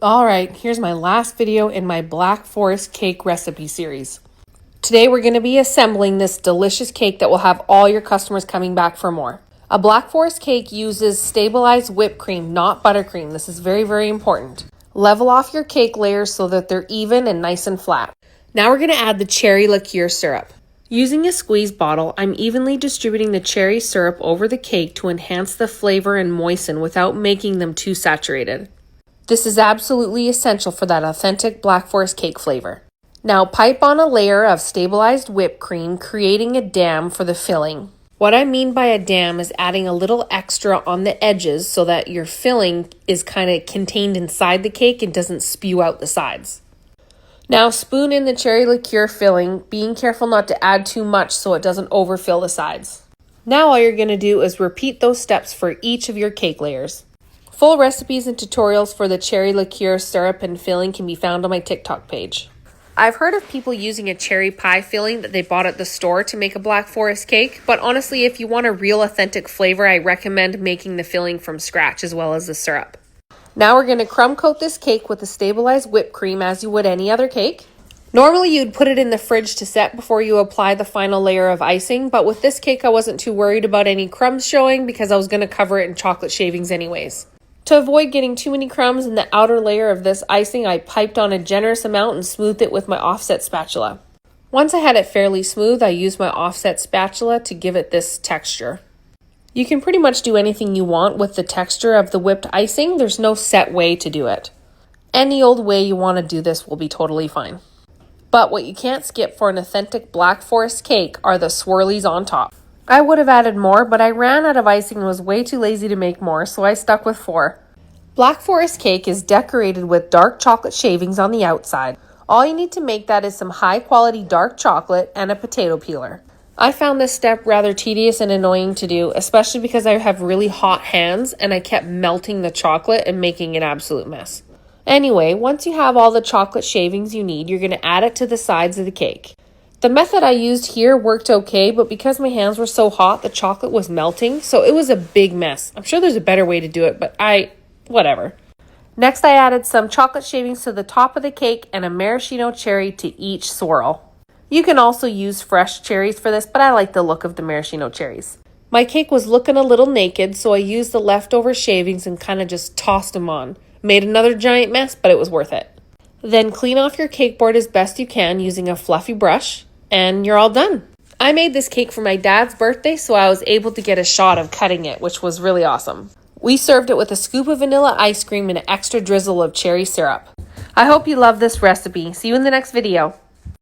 Alright, here's my last video in my Black Forest cake recipe series. Today we're going to be assembling this delicious cake that will have all your customers coming back for more. A Black Forest cake uses stabilized whipped cream, not buttercream. This is very, very important. Level off your cake layers so that they're even and nice and flat. Now we're going to add the cherry liqueur syrup. Using a squeeze bottle, I'm evenly distributing the cherry syrup over the cake to enhance the flavor and moisten without making them too saturated. This is absolutely essential for that authentic Black Forest cake flavor. Now pipe on a layer of stabilized whipped cream, creating a dam for the filling. What I mean by a dam is adding a little extra on the edges so that your filling is kind of contained inside the cake and doesn't spew out the sides. Now spoon in the cherry liqueur filling, being careful not to add too much so it doesn't overfill the sides. Now all you're going to do is repeat those steps for each of your cake layers. Full recipes and tutorials for the cherry liqueur syrup and filling can be found on my TikTok page. I've heard of people using a cherry pie filling that they bought at the store to make a Black Forest cake, but honestly, if you want a real authentic flavor, I recommend making the filling from scratch as well as the syrup. Now we're going to crumb coat this cake with a stabilized whipped cream as you would any other cake. Normally you'd put it in the fridge to set before you apply the final layer of icing, but with this cake I wasn't too worried about any crumbs showing because I was going to cover it in chocolate shavings anyways. To avoid getting too many crumbs in the outer layer of this icing, I piped on a generous amount and smoothed it with my offset spatula. Once I had it fairly smooth, I used my offset spatula to give it this texture. You can pretty much do anything you want with the texture of the whipped icing. There's no set way to do it. Any old way you want to do this will be totally fine. But what you can't skip for an authentic Black Forest cake are the swirlies on top. I would have added more, but I ran out of icing and was way too lazy to make more, so I stuck with 4. Black Forest cake is decorated with dark chocolate shavings on the outside. All you need to make that is some high quality dark chocolate and a potato peeler. I found this step rather tedious and annoying to do, especially because I have really hot hands and I kept melting the chocolate and making an absolute mess. Anyway, once you have all the chocolate shavings you need, you're going to add it to the sides of the cake. The method I used here worked okay, but because my hands were so hot, the chocolate was melting, so it was a big mess. I'm sure there's a better way to do it, but whatever. Next, I added some chocolate shavings to the top of the cake and a maraschino cherry to each swirl. You can also use fresh cherries for this, but I like the look of the maraschino cherries. My cake was looking a little naked, so I used the leftover shavings and kind of just tossed them on. Made another giant mess, but it was worth it. Then clean off your cake board as best you can using a fluffy brush. And you're all done. I made this cake for my dad's birthday, so I was able to get a shot of cutting it, which was really awesome. We served it with a scoop of vanilla ice cream and an extra drizzle of cherry syrup. I hope you love this recipe. See you in the next video.